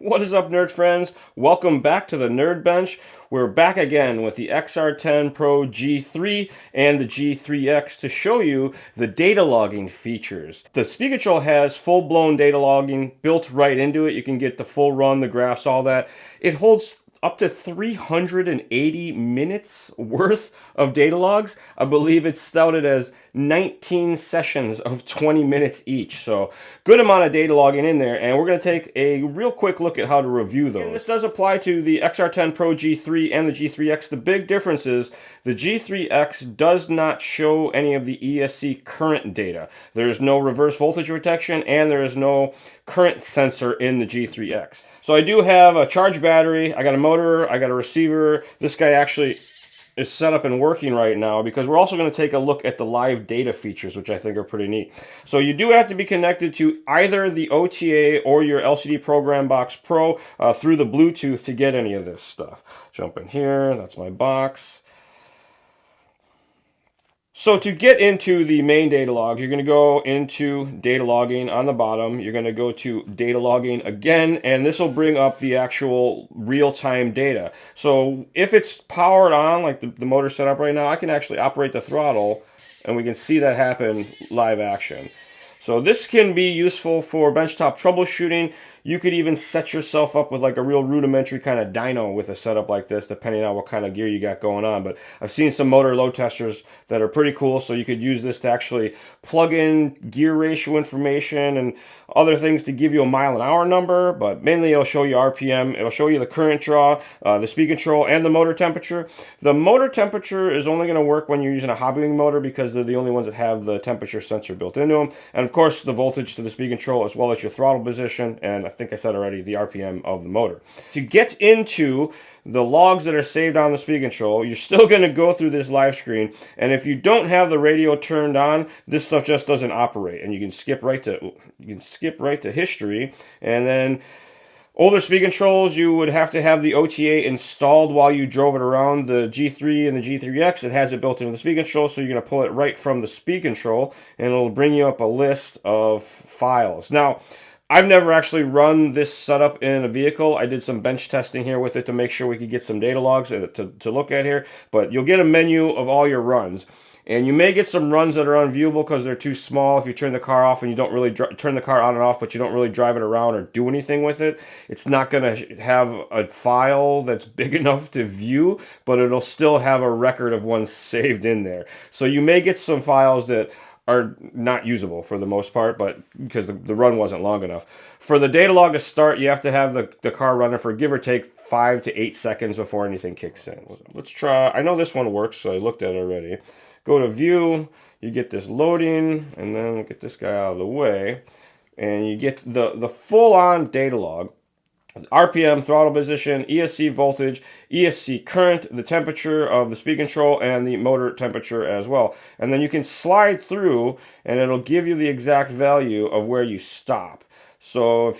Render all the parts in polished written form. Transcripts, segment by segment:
What is up, nerd friends? Welcome back to the Nerd Bench. We're back again with the XR10 Pro G3 and the G3X to show you the data logging features. The speed control has full-blown data logging built right into it. You can get the full run, the graphs, all that. It holds up to 380 minutes worth of data logs. I believe it's stouted as 19 sessions of 20 minutes each. So good amount of data logging in there, and we're going to take a real quick look at how to review those. And this does apply to the XR10 Pro G3 and the G3X. The big difference is the G3X does not show any of the ESC current data. There is no reverse voltage protection, and there is no current sensor in the G3X. So I do have a charged battery, I got a motor, I got a receiver. This guy actually is set up and working right now because we're also going to take a look at the live data features, which I think are pretty neat. So you do have to be connected to either the OTA or your LCD Program Box Pro through the Bluetooth to get any of this stuff. Jump in here, that's my box. So to get into the main data logs, you're going to go into data logging on the bottom. You're going to go to data logging again, and this will bring up the actual real-time data. So if it's powered on, like the motor set up right now, I can actually operate the throttle, and we can see that happen live action. So this can be useful for benchtop troubleshooting. You could even set yourself up with like a real rudimentary kind of dyno with a setup like this, depending on what kind of gear you got going on. But I've seen some motor load testers that are pretty cool, so you could use this to actually plug in gear ratio information and other things to give you a mile-an-hour number, but mainly it'll show you RPM, it'll show you the current draw, the speed control, and the motor temperature. The motor temperature is only going to work when you're using a Hobbywing motor because they're the only ones that have the temperature sensor built into them. And of course, the voltage to the speed control as well as your throttle position, and I think I said already, the RPM of the motor. To get into the logs that are saved on the speed control, you're still going to go through this live screen, and if you don't have the radio turned on, this stuff just doesn't operate, and you can skip right to history. And then older speed controls, you would have to have the OTA installed while you drove it around. The G3 and the G3X, it has it built into the speed control, so you're going to pull it right from the speed control, and it'll bring you up a list of files. Now, I've never actually run this setup in a vehicle. I did some bench testing here with it to make sure we could get some data logs to look at here. But you'll get a menu of all your runs. And you may get some runs that are unviewable because they're too small. If you turn the car off and you don't really turn the car on and off, but you don't really drive it around or do anything with it, it's not going to have a file that's big enough to view, but it'll still have a record of one saved in there. So you may get some files that are not usable for the most part, but because the run wasn't long enough. For the data log to start, you have to have the car running for give or take 5 to 8 seconds before anything kicks in. Let's try, I know this one works, so I looked at it already. Go to view, you get this loading, and then we'll get this guy out of the way, and you get the full-on data log. RPM, throttle position, ESC voltage, ESC current, the temperature of the speed control, and the motor temperature as well. And then you can slide through, and it'll give you the exact value of where you stop. So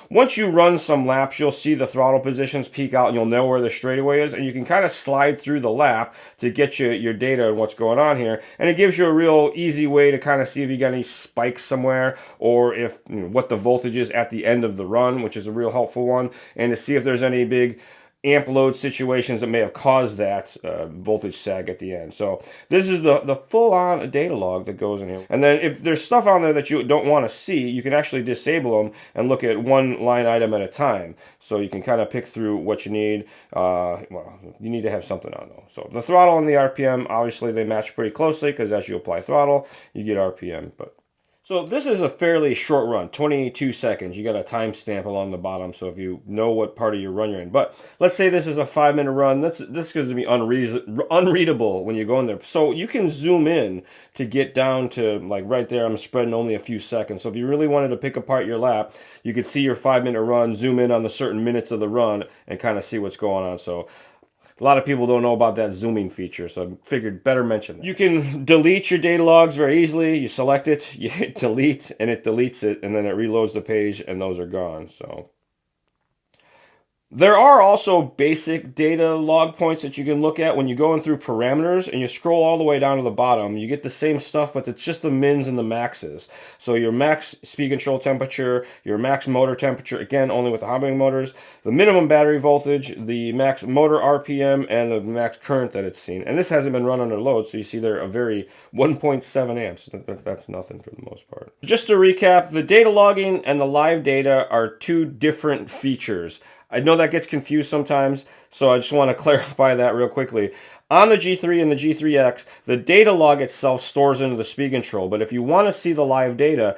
once you run some laps, you'll see the throttle positions peak out, and you'll know where the straightaway is, and you can kind of slide through the lap to get you your data and what's going on here. And it gives you a real easy way to kind of see if you got any spikes somewhere, or if what the voltage is at the end of the run, which is a real helpful one, and to see if there's any big amp load situations that may have caused that voltage sag at the end. So this is the full-on data log that goes in here. And then if there's stuff on there that you don't want to see, you can actually disable them and look at one line item at a time. So you can kind of pick through what you need. Well, you need to have something on though. So the throttle and the RPM, obviously they match pretty closely because as you apply throttle, you get RPM. So this is a fairly short run, 22 seconds. You got a timestamp along the bottom, so if you know what part of your run you're in. But let's say this is a 5-minute run. This is going to be unreadable when you go in there. So you can zoom in to get down to, like right there, I'm spreading only a few seconds. So if you really wanted to pick apart your lap, you could see your 5-minute run, zoom in on the certain minutes of the run, and kind of see what's going on. So a lot of people don't know about that zooming feature, so I figured better mention that. You can delete your data logs very easily. You select it, you hit delete, and it deletes it, and then it reloads the page, and those are gone. So There are also basic data log points that you can look at when you're going through parameters, and you scroll all the way down to the bottom. You get the same stuff, but it's just the mins and the maxes. So your max speed control temperature, your max motor temperature, again, only with the Hobbywing motors, the minimum battery voltage, the max motor RPM, and the max current that it's seen. And this hasn't been run under load, so you see there a very 1.7 amps. That's nothing for the most part. Just to recap, the data logging and the live data are two different features. I know that gets confused sometimes, so I just want to clarify that real quickly. On the G3 and the G3X, the data log itself stores into the speed control, but if you want to see the live data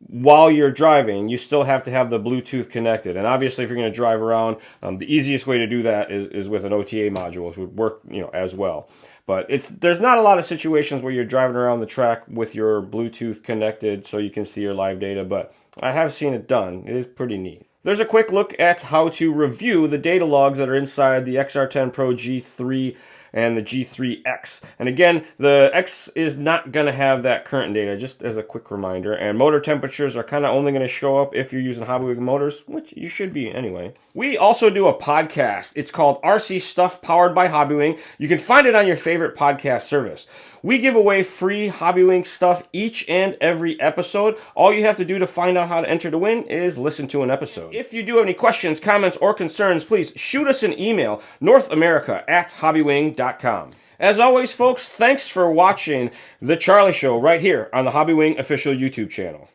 while you're driving, you still have to have the Bluetooth connected. And obviously, if you're going to drive around, the easiest way to do that is with an OTA module, which would work, as well. But there's not a lot of situations where you're driving around the track with your Bluetooth connected so you can see your live data, but I have seen it done. It is pretty neat. There's a quick look at how to review the data logs that are inside the XR10 Pro G3 and the G3X. And again, the X is not going to have that current data, just as a quick reminder. And motor temperatures are kind of only going to show up if you're using Hobbywing motors, which you should be anyway. We also do a podcast. It's called RC Stuff, powered by Hobbywing. You can find it on your favorite podcast service. We give away free Hobbywing stuff each and every episode. All you have to do to find out how to enter to win is listen to an episode. If you do have any questions, comments, or concerns, please shoot us an email, northamerica@hobbywing.com. As always, folks, thanks for watching The Charlie Show right here on the Hobbywing official YouTube channel.